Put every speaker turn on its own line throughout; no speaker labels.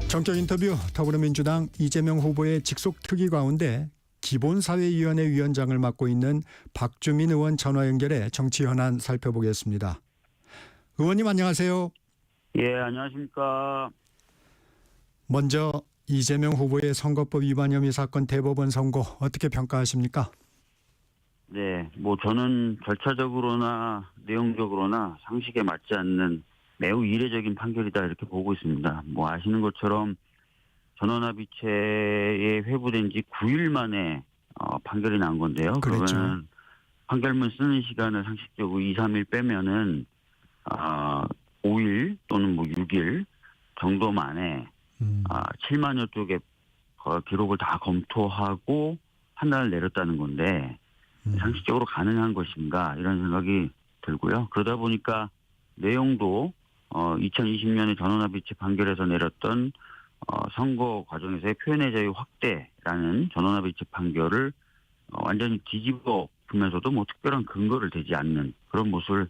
정격 인터뷰 더불어민주당 이재명 후보의 직속 특위 가운데 기본사회위원회 위원장을 맡고 있는 박주민 의원 전화 연결해 정치 현안 살펴보겠습니다. 의원님 안녕하세요.
예, 안녕하십니까.
먼저 이재명 후보의 선거법 위반 혐의 사건 대법원 선고 어떻게 평가하십니까?
네, 저는 절차적으로나 내용적으로나 상식에 맞지 않는 매우 이례적인 판결이다 이렇게 보고 있습니다. 아시는 것처럼 전원합의체에 회부된 지 9일 만에 판결이 난 건데요.
그렇죠.
그러면 판결문 쓰는 시간을 상식적으로 2, 3일 빼면은 5일 또는 6일 정도 만에 7만여 쪽의 기록을 다 검토하고 판단을 내렸다는 건데 상식적으로 가능한 것인가 이런 생각이 들고요. 그러다 보니까 내용도 2020년에 전원합의체 판결에서 내렸던 선거 과정에서의 표현의 자유 확대라는 전원합의체 판결을 완전히 뒤집어 보면서도 특별한 근거를 대지 않는 그런 모습을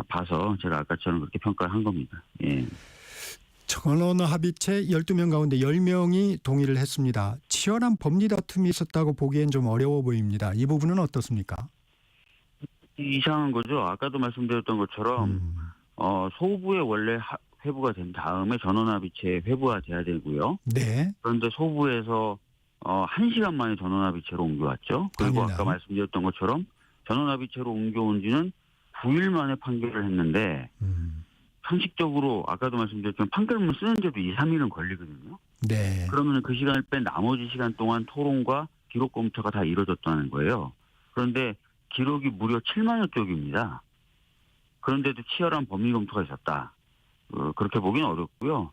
봐서 제가 아까처럼 그렇게 평가한 겁니다. 예.
전원합의체 12명 가운데 10명이 동의를 했습니다. 치열한 법리 다툼이 있었다고 보기엔 좀 어려워 보입니다. 이 부분은 어떻습니까?
이상한 거죠. 아까도 말씀드렸던 것처럼 소부에 원래 회부가 된 다음에 전원합의체에 회부가 돼야 되고요.
네.
그런데 소부에서 1시간 만에 전원합의체로 옮겨왔죠. 그리고 아까 말씀드렸던 것처럼 전원합의체로 옮겨온 지는 9일 만에 판결을 했는데 상식적으로 아까도 말씀드렸지만 판결문 쓰는데도 2, 3일은 걸리거든요.
네.
그러면 그 시간을 뺀 나머지 시간 동안 토론과 기록 검토가 다 이루어졌다는 거예요. 그런데 기록이 무려 7만여 쪽입니다. 그런데도 치열한 법리 검토가 있었다. 그렇게 보기는 어렵고요.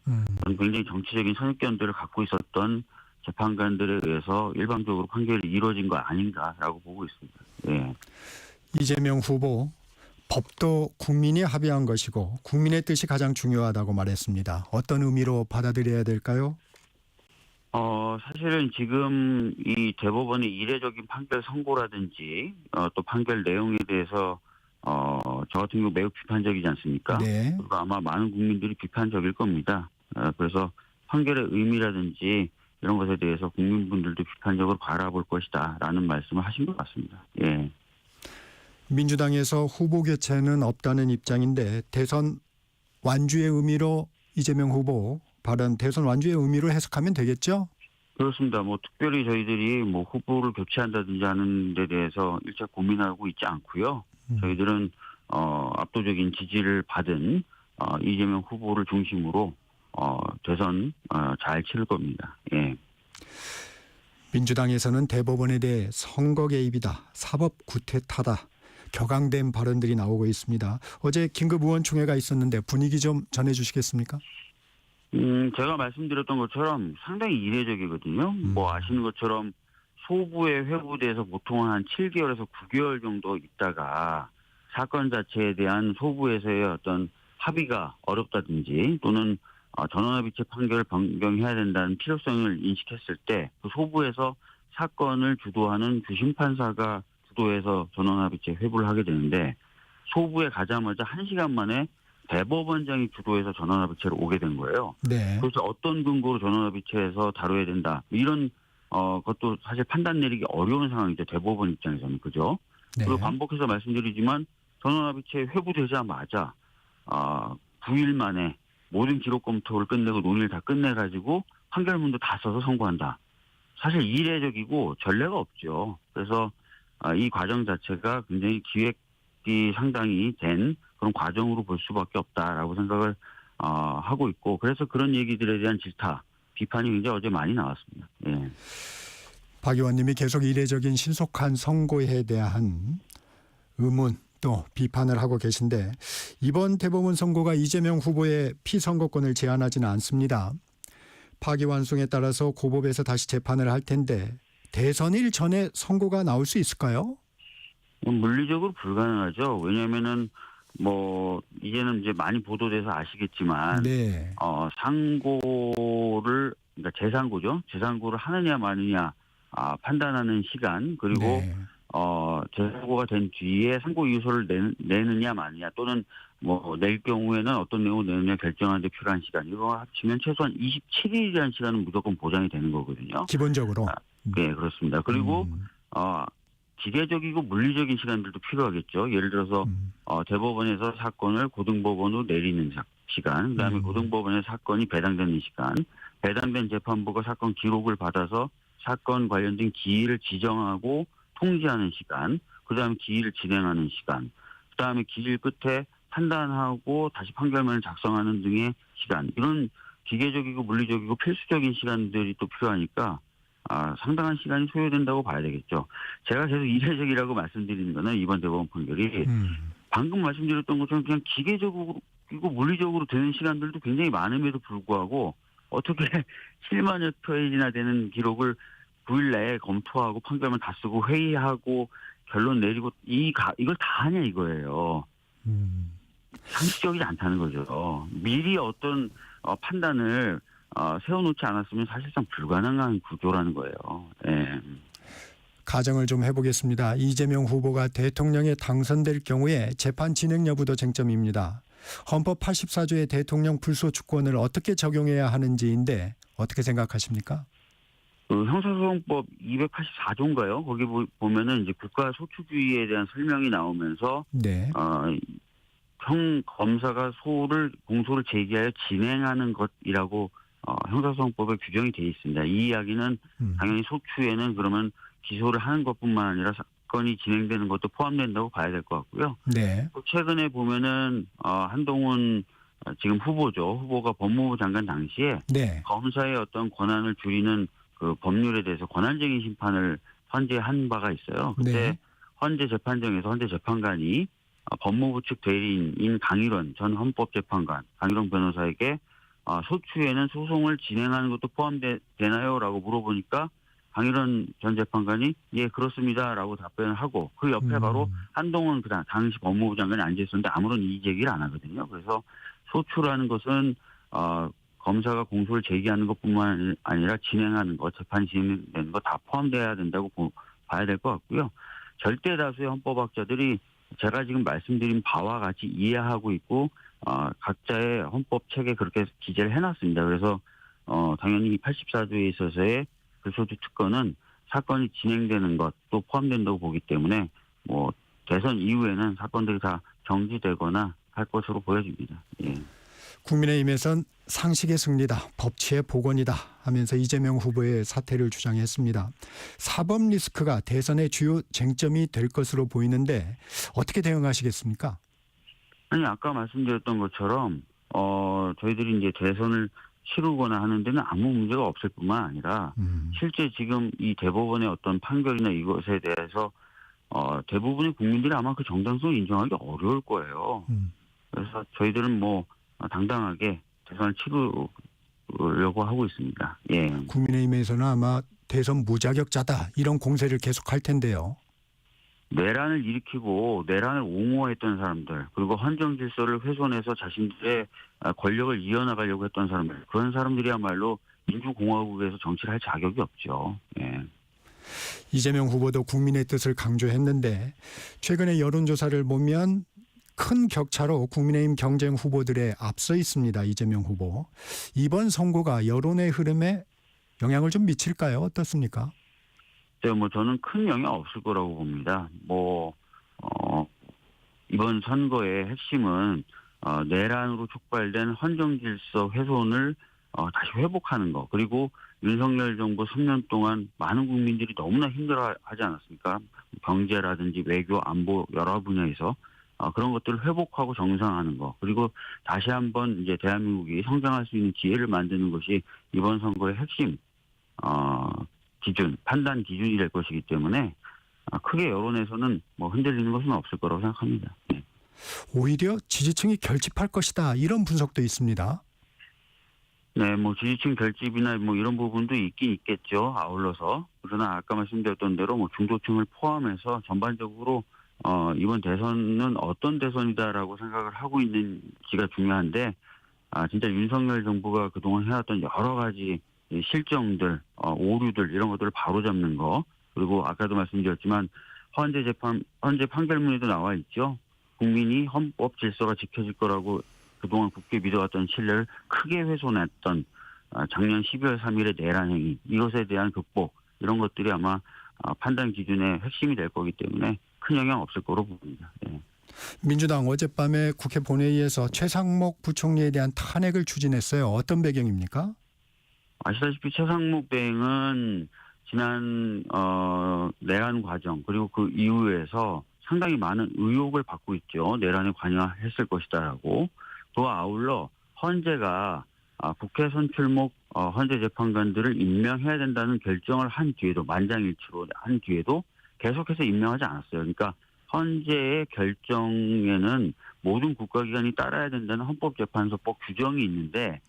굉장히 정치적인 선입견들을 갖고 있었던 재판관들에 의해서 일방적으로 판결이 이루어진 거 아닌가라고 보고 있습니다. 예.
이재명 후보 법도 국민이 합의한 것이고 국민의 뜻이 가장 중요하다고 말했습니다. 어떤 의미로 받아들여야 될까요?
사실은 지금 이 대법원의 이례적인 판결 선고라든지 또 판결 내용에 대해서 저 같은 경우 매우 비판적이지 않습니까?
네.
그리고 아마 많은 국민들이 비판적일 겁니다. 그래서 판결의 의미라든지 이런 것에 대해서 국민분들도 비판적으로 바라볼 것이다라는 말씀을 하신 것 같습니다. 예.
민주당에서 후보 교체는 없다는 입장인데 대선 완주의 의미로 이재명 후보 발언 대선 완주의 의미로 해석하면 되겠죠?
그렇습니다. 특별히 저희들이 후보를 교체한다든지 하는 데 대해서 일체 고민하고 있지 않고요. 저희들은 압도적인 지지를 받은 이재명 후보를 중심으로 대선 잘 치를 겁니다. 예.
민주당에서는 대법원에 대해 선거 개입이다, 사법 구태타다, 격앙된 발언들이 나오고 있습니다. 어제 긴급 의원총회가 있었는데 분위기 좀 전해주시겠습니까?
제가 말씀드렸던 것처럼 상당히 이례적이거든요. 아시는 것처럼 소부에 회부돼서 보통 한 7개월에서 9개월 정도 있다가 사건 자체에 대한 소부에서의 어떤 합의가 어렵다든지 또는 전원합의체 판결을 변경해야 된다는 필요성을 인식했을 때 그 소부에서 사건을 주도하는 주심판사가 주도해서 전원합의체 회부를 하게 되는데 소부에 가자마자 1시간 만에 대법원장이 주도해서 전원합의체로 오게 된 거예요.
네.
그래서 어떤 근거로 전원합의체에서 다뤄야 된다. 이런 것도 사실 판단 내리기 어려운 상황이죠. 대법원 입장에서는. 그죠?
네.
그리고 반복해서 말씀드리지만 전원합의체 회부되자마자 9일 만에 모든 기록 검토를 끝내고 논의를 다 끝내가지고 판결문도 다 써서 선고한다. 사실 이례적이고 전례가 없죠. 그래서 이 과정 자체가 굉장히 기획이 상당히 된 그런 과정으로 볼 수밖에 없다라고 생각을 하고 있고 그래서 그런 얘기들에 대한 질타, 비판이 굉장히 어제 많이 나왔습니다. 예.
박 의원님이 계속 이례적인 신속한 선고에 대한 의문 또 비판을 하고 계신데 이번 대법원 선고가 이재명 후보의 피선거권을 제한하지는 않습니다. 파기환송에 따라서 고법에서 다시 재판을 할 텐데 대선일 전에 선고가 나올 수 있을까요?
물리적으로 불가능하죠. 왜냐하면은 이제는 이제 많이 보도돼서 아시겠지만
네.
상고를 그러니까 재상고죠. 재상고를 하느냐 마느냐 판단하는 시간 그리고
네.
재상고가 된 뒤에 상고 이유서를 내느냐 마느냐 또는 낼 경우에는 어떤 내용을 내느냐 결정하는 데 필요한 시간, 이거 합치면 최소한 27일이라는 시간은 무조건 보장이 되는 거거든요.
기본적으로.
네, 그렇습니다. 그리고 기계적이고 물리적인 시간들도 필요하겠죠. 예를 들어서 대법원에서 사건을 고등법원으로 내리는 시간, 그다음에 고등법원에 사건이 배당되는 시간, 배당된 재판부가 사건 기록을 받아서 사건 관련된 기일을 지정하고 통지하는 시간, 그다음에 기일을 진행하는 시간, 그다음에 기일 끝에 판단하고 다시 판결문을 작성하는 등의 시간, 이런 기계적이고 물리적이고 필수적인 시간들이 또 필요하니까 상당한 시간이 소요된다고 봐야 되겠죠. 제가 계속 이례적이라고 말씀드리는 거는 이번 대법원 판결이 방금 말씀드렸던 것처럼 그냥 기계적이고 물리적으로 되는 시간들도 굉장히 많음에도 불구하고 어떻게 7만여 페이지나 되는 기록을 9일 내에 검토하고 판결문 다 쓰고 회의하고 결론 내리고 이걸 다 하냐 이거예요. 상식적이지 않다는 거죠. 미리 어떤 판단을 세워놓지 않았으면 사실상 불가능한 구조라는 거예요. 예.
가정을 좀 해보겠습니다. 이재명 후보가 대통령에 당선될 경우에 재판 진행 여부도 쟁점입니다. 헌법 84조의 대통령 불소추권을 어떻게 적용해야 하는지인데 어떻게 생각하십니까?
형사소송법 284조인가요? 거기 보면은 이제 국가 소추주의에 대한 설명이 나오면서
네.
검사가 공소를 제기하여 진행하는 것이라고 형사소송법에 규정이 되어 있습니다. 이 이야기는 당연히 소추에는 그러면 기소를 하는 것뿐만 아니라 사건이 진행되는 것도 포함된다고 봐야 될 것 같고요.
네.
또 최근에 보면은 한동훈 지금 후보가 법무부 장관 당시에
네.
검사의 어떤 권한을 줄이는 그 법률에 대해서 권한쟁의 심판을 헌재한 바가 있어요. 그때
네.
헌재 재판정에서 헌재 재판관이 법무부 측 대리인인 강일원 전 헌법재판관, 강일원 변호사에게 소추에는 소송을 진행하는 것도 포함되나요? 라고 물어보니까 강일원 전 재판관이 예 그렇습니다라고 답변을 하고 그 옆에 바로 한동훈 당시 법무부 장관이 앉아있었는데 아무런 이의 제기를 안 하거든요. 그래서 소추라는 것은 검사가 공소를 제기하는 것뿐만 아니라 진행하는 것, 재판이 진행되는 것 다 포함돼야 된다고 봐야 될 것 같고요. 절대 다수의 헌법학자들이 제가 지금 말씀드린 바와 같이 이해하고 있고 각자의 헌법 책에 그렇게 기재를 해놨습니다. 그래서 당연히 84조에 있어서의 불소추 특권은 사건이 진행되는 것도 포함된다고 보기 때문에 대선 이후에는 사건들이 다 정지되거나 할 것으로 보여집니다. 예.
국민의힘에선 상식의 승리다, 법치의 복원이다 하면서 이재명 후보의 사퇴를 주장했습니다. 사법 리스크가 대선의 주요 쟁점이 될 것으로 보이는데 어떻게 대응하시겠습니까?
아니 아까 말씀드렸던 것처럼 저희들이 이제 대선을 치르거나 하는 데는 아무 문제가 없을 뿐만 아니라 실제 지금 이 대법원의 어떤 판결이나 이것에 대해서 대부분의 국민들이 아마 그 정당성을 인정하기 어려울 거예요. 그래서 저희들은 당당하게 대선을 치르려고 하고 있습니다. 예.
국민의힘에서는 아마 대선 무자격자다 이런 공세를 계속할 텐데요.
내란을 일으키고 내란을 옹호했던 사람들, 그리고 헌정 질서를 훼손해서 자신들의 권력을 이어나가려고 했던 사람들, 그런 사람들이야말로 민주공화국에서 정치를 할 자격이 없죠. 예.
이재명 후보도 국민의 뜻을 강조했는데 최근에 여론조사를 보면 큰 격차로 국민의힘 경쟁 후보들에 앞서 있습니다. 이재명 후보. 이번 선거가 여론의 흐름에 영향을 좀 미칠까요? 어떻습니까?
네, 저는 큰 영향 없을 거라고 봅니다. 이번 선거의 핵심은 내란으로 촉발된 헌정 질서 훼손을 다시 회복하는 거. 그리고 윤석열 정부 3년 동안 많은 국민들이 너무나 힘들어하지 않았습니까? 경제라든지 외교, 안보 여러 분야에서 그런 것들을 회복하고 정상화하는 거. 그리고 다시 한번 이제 대한민국이 성장할 수 있는 기회를 만드는 것이 이번 선거의 핵심 판단 기준이 될 것이기 때문에 크게 여론에서는 흔들리는 것은 없을 거라고 생각합니다. 네.
오히려 지지층이 결집할 것이다 이런 분석도 있습니다.
네, 지지층 결집이나 이런 부분도 있긴 있겠죠. 아울러서. 그러나 아까 말씀드렸던 대로 중도층을 포함해서 전반적으로 이번 대선은 어떤 대선이다라고 생각을 하고 있는지가 중요한데 진짜 윤석열 정부가 그동안 해왔던 여러 가지 실정들, 오류들 이런 것들을 바로잡는 거, 그리고 아까도 말씀드렸지만 헌재 판결문에도 나와 있죠. 국민이 헌법 질서가 지켜질 거라고 그동안 굳게 믿어왔던 신뢰를 크게 훼손했던 작년 12월 3일의 내란 행위, 이것에 대한 극복, 이런 것들이 아마 판단 기준의 핵심이 될 거기 때문에 큰 영향 없을 거로 봅니다. 예.
민주당 어젯밤에 국회 본회의에서 최상목 부총리에 대한 탄핵을 추진했어요. 어떤 배경입니까?
아시다시피 최상목 대행은 지난 내란 과정 그리고 그 이후에서 상당히 많은 의혹을 받고 있죠. 내란에 관여했을 것이다라고. 그와 아울러 헌재가 국회 선출목 헌재 재판관들을 임명해야 된다는 결정을 한 뒤에도 만장일치로 한 뒤에도 계속해서 임명하지 않았어요. 그러니까 헌재의 결정에는 모든 국가기관이 따라야 된다는 헌법재판소법 규정이 있는데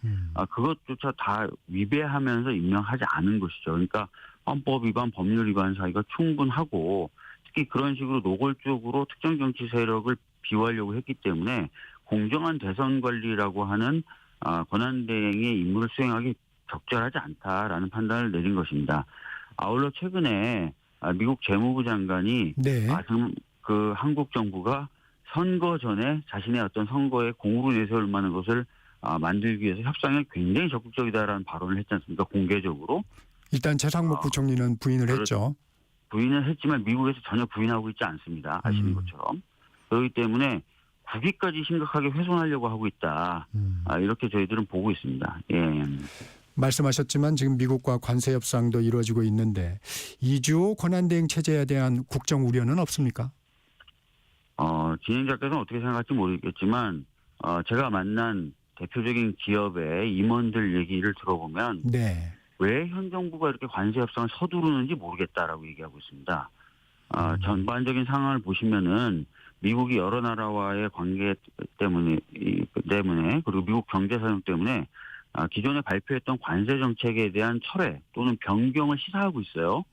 그것조차 다 위배하면서 임명하지 않은 것이죠. 그러니까 헌법 위반, 법률 위반 사유가 충분하고 특히 그런 식으로 노골적으로 특정 정치 세력을 비호하려고 했기 때문에 공정한 대선 관리라고 하는 권한대행의 임무를 수행하기 적절하지 않다라는 판단을 내린 것입니다. 아울러 최근에 미국 재무부 장관이
네.
그 한국 정부가 선거 전에 자신의 어떤 선거에 공으로 내세울 만한 것을 만들기 위해서 협상에 굉장히 적극적이다라는 발언을 했지 않습니까? 공개적으로.
일단 최상목 부총리는 부인을 했죠.
부인을 했지만 미국에서 전혀 부인하고 있지 않습니다. 아시는 것처럼. 그렇기 때문에 국위까지 심각하게 훼손하려고 하고 있다. 이렇게 저희들은 보고 있습니다. 예.
말씀하셨지만 지금 미국과 관세 협상도 이루어지고 있는데 2주 권한대행 체제에 대한 국정 우려는 없습니까?
진행자께서는 어떻게 생각할지 모르겠지만 제가 만난 대표적인 기업의 임원들 얘기를 들어보면
네.
왜 현 정부가 이렇게 관세 협상을 서두르는지 모르겠다라고 얘기하고 있습니다. 전반적인 상황을 보시면은 미국이 여러 나라와의 관계 때문에 그리고 미국 경제 사정 때문에 기존에 발표했던 관세 정책에 대한 철회 또는 변경을 시사하고 있어요.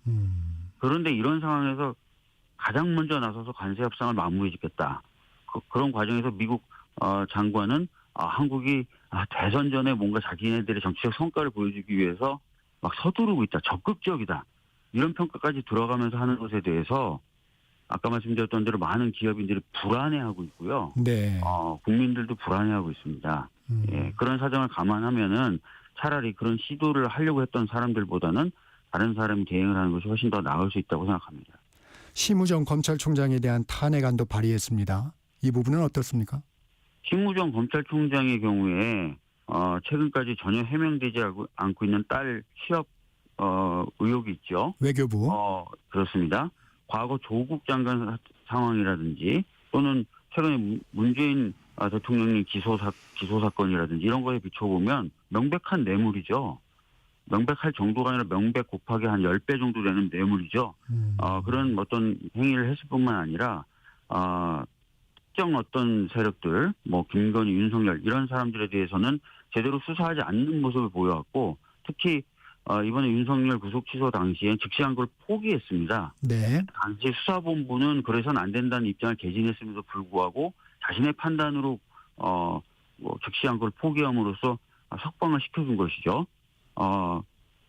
그런데 이런 상황에서 가장 먼저 나서서 관세 협상을 마무리 짓겠다. 그런 과정에서 미국 장관은 한국이 대선 전에 뭔가 자기네들의 정치적 성과를 보여주기 위해서 막 서두르고 있다. 적극적이다. 이런 평가까지 들어가면서 하는 것에 대해서 아까 말씀드렸던 대로 많은 기업인들이 불안해하고 있고요.
네.
국민들도 불안해하고 있습니다. 예, 그런 사정을 감안하면은 차라리 그런 시도를 하려고 했던 사람들보다는 다른 사람이 대응을 하는 것이 훨씬 더 나을 수 있다고 생각합니다.
심우정 검찰총장에 대한 탄핵안도 발의했습니다. 이 부분은 어떻습니까?
심우정 검찰총장의 경우에 최근까지 전혀 해명되지 않고 있는 딸 취업 의혹이 있죠.
외교부.
그렇습니다. 과거 조국 장관 상황이라든지 또는 최근에 문재인 대통령의 기소 사건이라든지 이런 거에 비춰보면 명백한 뇌물이죠. 명백할 정도가 아니라 명백 곱하기 한 10배 정도 되는 뇌물이죠. 그런 어떤 행위를 했을 뿐만 아니라 특정 어떤 세력들, 뭐 김건희, 윤석열 이런 사람들에 대해서는 제대로 수사하지 않는 모습을 보여왔고 특히 이번에 윤석열 구속 취소 당시에 즉시한고를 포기했습니다.
네.
당시 수사본부는 그래서는 안 된다는 입장을 개진했음에도 불구하고 자신의 판단으로 즉시한고를 포기함으로써 석방을 시켜준 것이죠.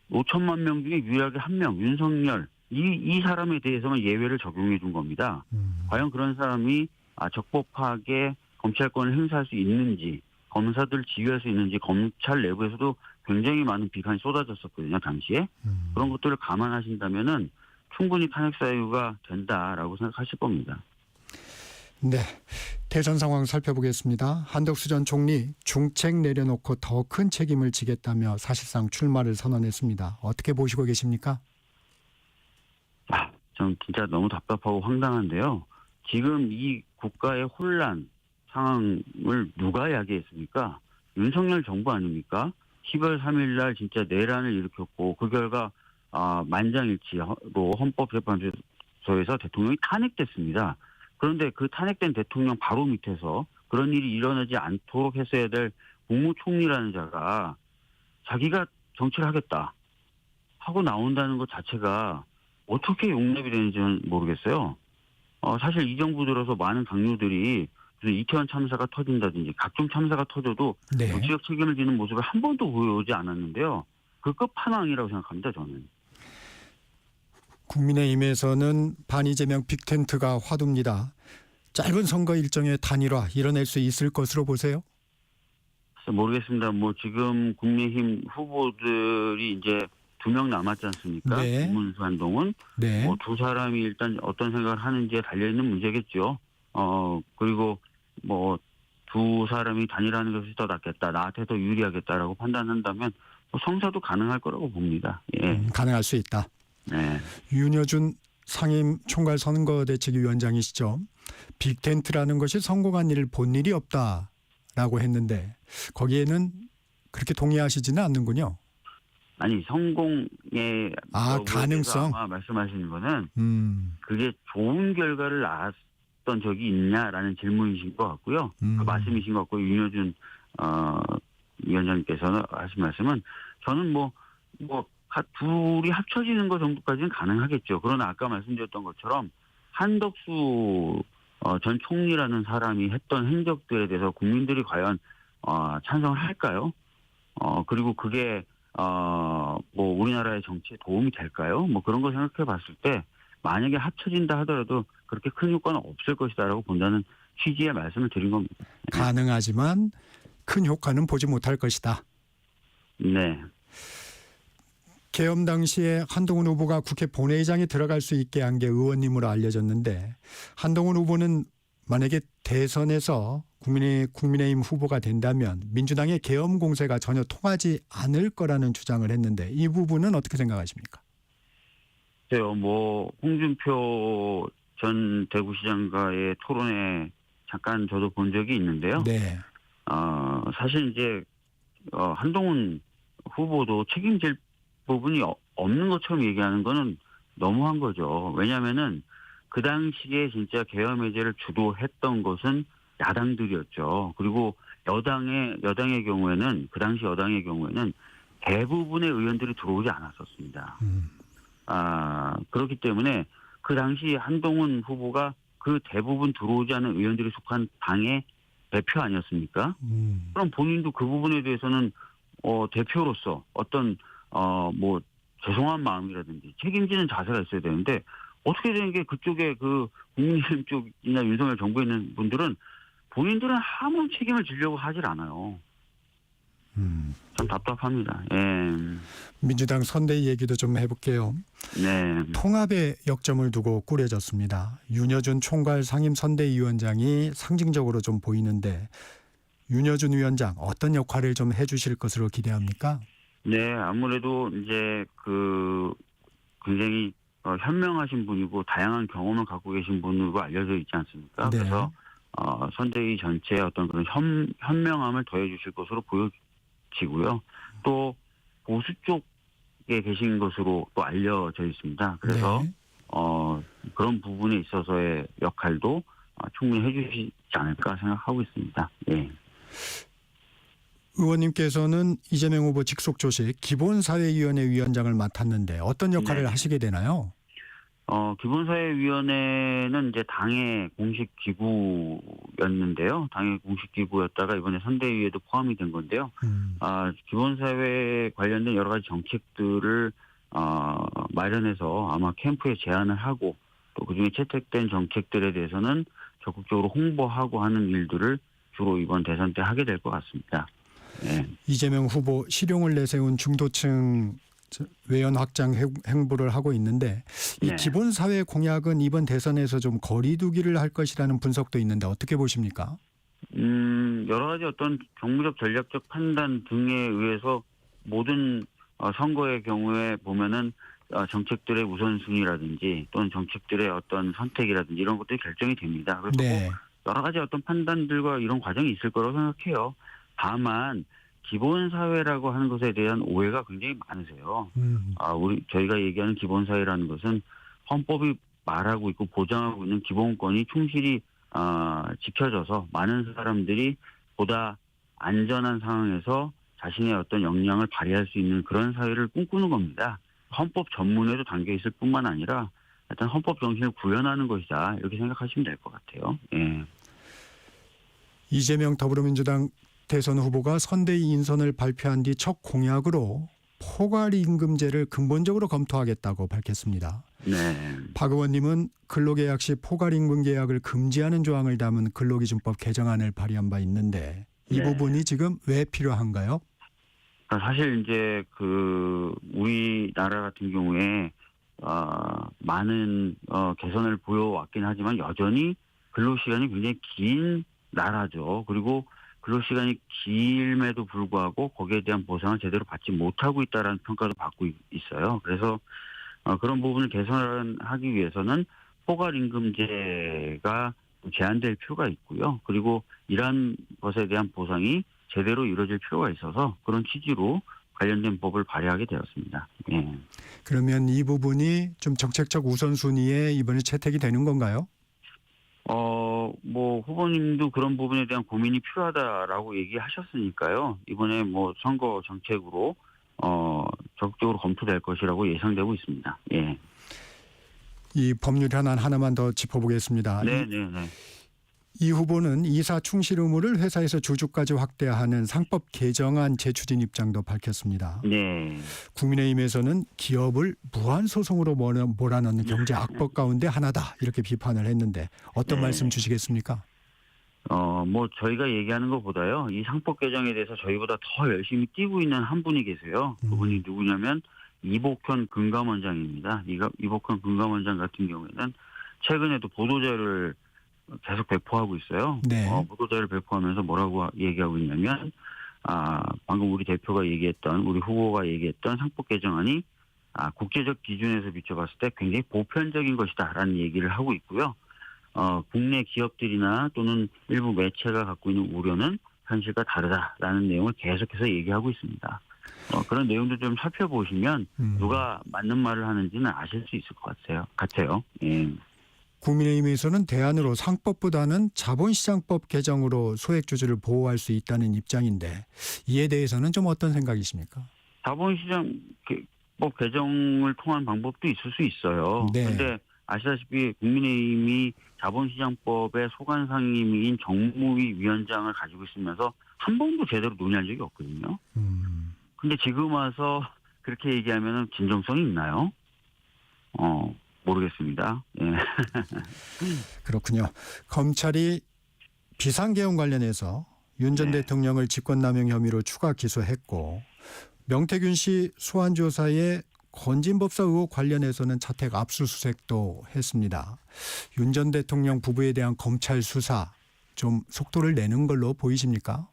5천만 명 중에 유일하게 한 명, 윤석열 이 사람에 대해서만 예외를 적용해 준 겁니다. 과연 그런 사람이 적법하게 검찰권을 행사할 수 있는지, 검사들 지휘할 수 있는지 검찰 내부에서도 굉장히 많은 비판이 쏟아졌었거든요, 당시에. 그런 것들을 감안하신다면은 충분히 탄핵 사유가 된다라고 생각하실 겁니다.
네. 대선 상황 살펴보겠습니다. 한덕수 전 총리 중책 내려놓고 더 큰 책임을 지겠다며 사실상 출마를 선언했습니다. 어떻게 보시고 계십니까?
전 진짜 너무 답답하고 황당한데요. 지금 이 국가의 혼란 상황을 누가 야기했습니까? 윤석열 정부 아닙니까? 12월 3일 날 진짜 내란을 일으켰고 그 결과 만장일치로 헌법재판소에서 대통령이 탄핵됐습니다. 그런데 그 탄핵된 대통령 바로 밑에서 그런 일이 일어나지 않도록 했어야 될 국무총리라는 자가 자기가 정치를 하겠다 하고 나온다는 것 자체가 어떻게 용납이 되는지는 모르겠어요. 사실 이 정부 들어서 많은 강요들이 무슨 이태원 참사가 터진다든지 각종 참사가 터져도
네.
정치적 책임을 지는 모습을 한 번도 보여오지 않았는데요. 그 끝판왕이라고 생각합니다, 저는.
국민의힘에서는 반이재명 빅텐트가 화두입니다. 짧은 선거 일정의 단일화 이뤄낼 수 있을 것으로 보세요?
모르겠습니다. 뭐 지금 국민의힘 후보들이 이제 2명 남았지 않습니까?
네.
김문수, 한동훈.
네.
뭐 두 사람이 일단 어떤 생각을 하는지에 달려있는 문제겠죠. 그리고 뭐 두 사람이 단일하는 것이 더 낫겠다, 나한테 더 유리하겠다라고 판단한다면 뭐 성사도 가능할 거라고 봅니다. 예.
가능할 수 있다.
네.
윤여준 상임 총괄 선거대책위원장이시죠. 빅텐트라는 것이 성공한 일을 본 일이 없다라고 했는데 거기에는 그렇게 동의하시지는 않는군요.
아니 성공의
가능성.
아마 말씀하시는 거는
음.
그게 좋은 결과를 낳았던 적이 있냐라는 질문이신 것 같고요. 그 말씀이신 것 같고 윤여준 위원장님께서는 하신 말씀은 저는 둘이 합쳐지는 것 정도까지는 가능하겠죠. 그러나 아까 말씀드렸던 것처럼 한덕수 전 총리라는 사람이 했던 행적들에 대해서 국민들이 과연 찬성을 할까요? 그리고 그게 우리나라의 정치에 도움이 될까요? 뭐 그런 거 생각해 봤을 때 만약에 합쳐진다 하더라도 그렇게 큰 효과는 없을 것이다라고 본다는 취지의 말씀을 드린 겁니다.
가능하지만 큰 효과는 보지 못할 것이다.
네.
계엄 당시에 한동훈 후보가 국회 본회의장에 들어갈 수 있게 한 게 의원님으로 알려졌는데 한동훈 후보는 만약에 대선에서 국민의힘 후보가 된다면 민주당의 계엄 공세가 전혀 통하지 않을 거라는 주장을 했는데 이 부분은 어떻게 생각하십니까?
글쎄요, 홍준표 전 대구시장과의 토론에 잠깐 저도 본 적이 있는데요.
네.
사실 이제 한동훈 후보도 책임질 부분이 없는 것처럼 얘기하는 거는 너무한 거죠. 왜냐하면은 그 당시에 진짜 계엄 해제를 주도했던 것은 야당들이었죠. 그리고 여당의 경우에는 그 당시 여당의 경우에는 대부분의 의원들이 들어오지 않았었습니다. 그렇기 때문에 그 당시 한동훈 후보가 그 대부분 들어오지 않은 의원들이 속한 당의 대표 아니었습니까? 그럼 본인도 그 부분에 대해서는 대표로서 어떤 죄송한 마음이라든지 책임지는 자세가 있어야 되는데 어떻게 되는 게 그쪽에 그 국민의힘 쪽이나 윤석열 정부에 있는 분들은 본인들은 아무 책임을 지려고 하질 않아요. 참 답답합니다. 예.
민주당 선대위 얘기도 좀 해볼게요.
네.
통합의 역점을 두고 꾸려졌습니다. 윤여준 총괄 상임 선대위원장이 상징적으로 좀 보이는데 윤여준 위원장 어떤 역할을 좀 해주실 것으로 기대합니까?
네, 아무래도 이제 굉장히 현명하신 분이고 다양한 경험을 갖고 계신 분으로 알려져 있지 않습니까?
네.
그래서 선대위 전체의 어떤 그런 현명함을 더해 주실 것으로 보여지고요. 또 보수 쪽에 계신 것으로 또 알려져 있습니다. 그래서
네.
그런 부분에 있어서의 역할도 충분히 해주시지 않을까 생각하고 있습니다. 예.
의원님께서는 이재명 후보 직속 조직 기본사회위원회 위원장을 맡았는데 어떤 역할을
네.
하시게 되나요?
기본사회위원회는 이제 당의 공식 기구였는데요. 당의 공식 기구였다가 이번에 선대위에도 포함이 된 건데요. 기본사회 관련된 여러 가지 정책들을 마련해서 아마 캠프에 제안을 하고 또 그중에 채택된 정책들에 대해서는 적극적으로 홍보하고 하는 일들을 주로 이번 대선 때 하게 될 것 같습니다. 네.
이재명 후보 실용을 내세운 중도층 외연 확장 행보를 하고 있는데 이
네.
기본사회 공약은 이번 대선에서 좀 거리두기를 할 것이라는 분석도 있는데 어떻게 보십니까?
여러 가지 어떤 정무적 전략적 판단 등에 의해서 모든 선거의 경우에 보면은 정책들의 우선순위라든지 또는 정책들의 어떤 선택이라든지 이런 것들이 결정이 됩니다. 그래서
네.
여러 가지 어떤 판단들과 이런 과정이 있을 거라고 생각해요. 다만 기본사회라고 하는 것에 대한 오해가 굉장히 많으세요. 저희가 얘기하는 기본사회라는 것은 헌법이 말하고 있고 보장하고 있는 기본권이 충실히 지켜져서 많은 사람들이 보다 안전한 상황에서 자신의 어떤 역량을 발휘할 수 있는 그런 사회를 꿈꾸는 겁니다. 헌법 전문에도 담겨 있을 뿐만 아니라 일단 헌법 정신을 구현하는 것이다. 이렇게 생각하시면 될 것 같아요. 예.
이재명 더불어민주당 대선 후보가 선대위 인선을 발표한 뒤 첫 공약으로 포괄임금제를 근본적으로 검토하겠다고 밝혔습니다.
네.
박 의원님은 근로계약 시 포괄임금 계약을 금지하는 조항을 담은 근로기준법 개정안을 발의한 바 있는데 이
네.
부분이 지금 왜 필요한가요?
사실 이제 우리나라 같은 경우에 많은 개선을 보여왔긴 하지만 여전히 근로시간이 굉장히 긴 나라죠. 그리고 근로시간이 길음에도 불구하고 거기에 대한 보상을 제대로 받지 못하고 있다라는 평가도 받고 있어요. 그래서 그런 부분을 개선하기 위해서는 포괄임금제가 제한될 필요가 있고요. 그리고 이러한 것에 대한 보상이 제대로 이루어질 필요가 있어서 그런 취지로 관련된 법을 발의하게 되었습니다. 예.
그러면 이 부분이 좀 정책적 우선순위에 이번에 채택이 되는 건가요?
후보님도 그런 부분에 대한 고민이 필요하다라고 얘기하셨으니까요. 이번에 선거 정책으로, 적극적으로 검토될 것이라고 예상되고 있습니다. 예.
이 법률 현안 하나만 더 짚어보겠습니다.
네네네.
이 후보는 이사 충실 의무를 회사에서 주주까지 확대하는 상법 개정안 재추진 입장도 밝혔습니다.
네.
국민의힘에서는 기업을 무한 소송으로 몰아넣는 경제 악법 가운데 하나다 이렇게 비판을 했는데 어떤
네.
말씀 주시겠습니까?
저희가 얘기하는 것보다요, 이 상법 개정에 대해서 저희보다 더 열심히 뛰고 있는 한 분이 계세요. 그분이 누구냐면 이복현 금감원장입니다. 이복현 금감원장 같은 경우에는 최근에도 보도자를 계속 배포하고 있어요.
네.
보도자를 배포하면서 뭐라고 얘기하고 있냐면, 방금 우리 대표가 얘기했던, 우리 후보가 얘기했던 상법 개정안이 국제적 기준에서 비춰봤을 때 굉장히 보편적인 것이다라는 얘기를 하고 있고요. 국내 기업들이나 또는 일부 매체가 갖고 있는 우려는 현실과 다르다라는 내용을 계속해서 얘기하고 있습니다. 그런 내용도 좀 살펴보시면 누가 맞는 말을 하는지는 아실 수 있을 것 같아요. 예.
국민의힘에서는 대안으로 상법보다는 자본시장법 개정으로 소액주주를 보호할 수 있다는 입장인데 이에 대해서는 좀 어떤 생각이십니까?
자본시장법 개정을 통한 방법도 있을 수 있어요. 그런데
네.
아시다시피 국민의힘이 자본시장법의 소관상임위인 정무위 위원장을 가지고 있으면서 한 번도 제대로 논의한 적이 없거든요. 근데 지금 와서 그렇게 얘기하면 진정성이 있나요? 모르겠습니다. 예.
그렇군요. 검찰이 비상계엄 관련해서 윤 전
네.
대통령을 직권남용 혐의로 추가 기소했고 명태균 씨 소환조사에 건진법사 의혹 관련해서는 자택 압수수색도 했습니다. 윤 전 대통령 부부에 대한 검찰 수사 좀 속도를 내는 걸로 보이십니까?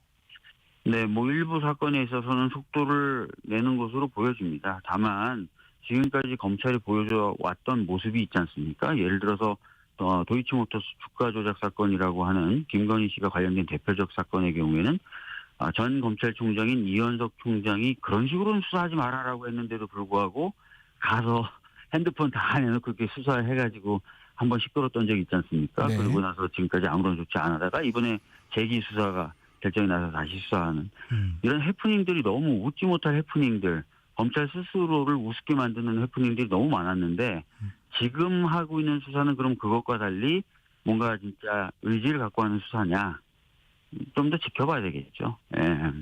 네, 일부 사건에 있어서는 속도를 내는 것으로 보여집니다. 다만 지금까지 검찰이 보여줘 왔던 모습이 있지 않습니까? 예를 들어서 도이치모터스 주가 조작 사건이라고 하는 김건희 씨가 관련된 대표적 사건의 경우에는 전 검찰총장인 이현석 총장이 그런 식으로는 수사하지 말아라고 했는데도 불구하고 가서 핸드폰 다 내놓고 그렇게 수사해가지고 한번 시끄러웠던 적이 있지 않습니까?
네.
그러고 나서 지금까지 아무런 조치 안 하다가 이번에 재기 수사가 결정이 나서 다시 수사하는 이런 해프닝들이 너무 웃지 못할 해프닝들, 검찰 스스로를 우습게 만드는 해프닝들이 너무 많았는데 지금 하고 있는 수사는 그럼 그것과 달리 뭔가 진짜 의지를 갖고 하는 수사냐, 좀 더 지켜봐야 되겠죠. 예.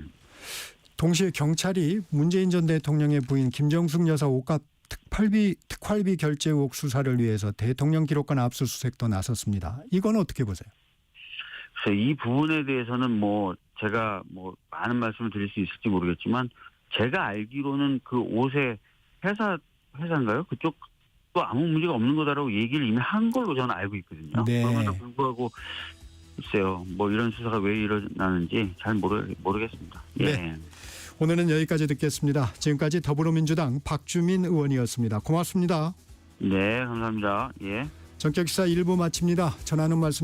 동시에 경찰이 문재인 전 대통령의 부인 김정숙 여사 옷값 특활비 결제 의혹 수사를 위해서 대통령 기록관 압수수색도 나섰습니다. 이건 어떻게 보세요?
그래서 이 부분에 대해서는 제가 많은 말씀을 드릴 수 있을지 모르겠지만 제가 알기로는 그 옷의 회사인가요? 그쪽도 아무 문제가 없는 거다라고 얘기를 이미 한 걸로 저는 알고 있거든요.
네.
그럼에도 불구하고 글쎄요, 이런 수사가 왜 일어나는지 잘 모르겠습니다. 예.
네. 오늘은 여기까지 듣겠습니다. 지금까지 더불어민주당 박주민 의원이었습니다. 고맙습니다.
네, 감사합니다. 예.
전격시사 1부 마칩니다. 전하는 말씀